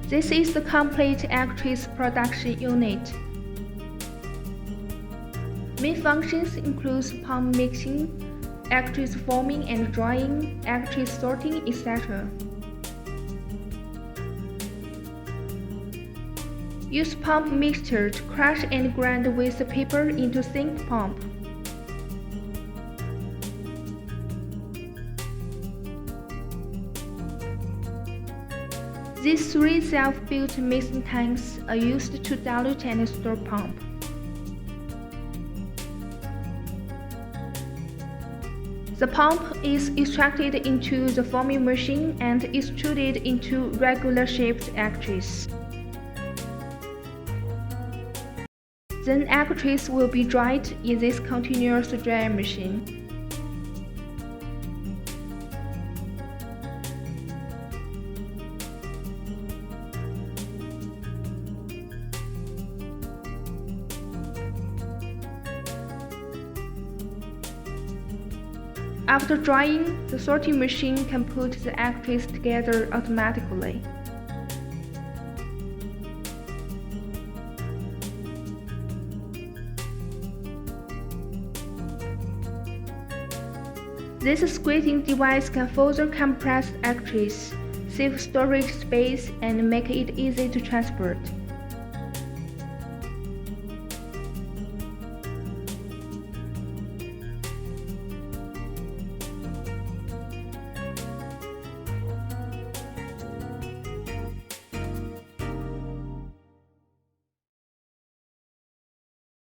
This is the complete actress production unit. Main functions include pump mixing, actress forming and drying, actress sorting, etc. Use pump mixture to crush and grind with the paper into thin pulp. These 3 self-built mixing tanks are used to dilute and store pulp. The pulp is extracted into the forming machine and extruded into regular-shaped actress. Then actress will be dried in this continuous dryer machine. After drying, the sorting machine can put the actress together automatically. This squeezing device can further compress actress, save storage space, and make it easy to transport.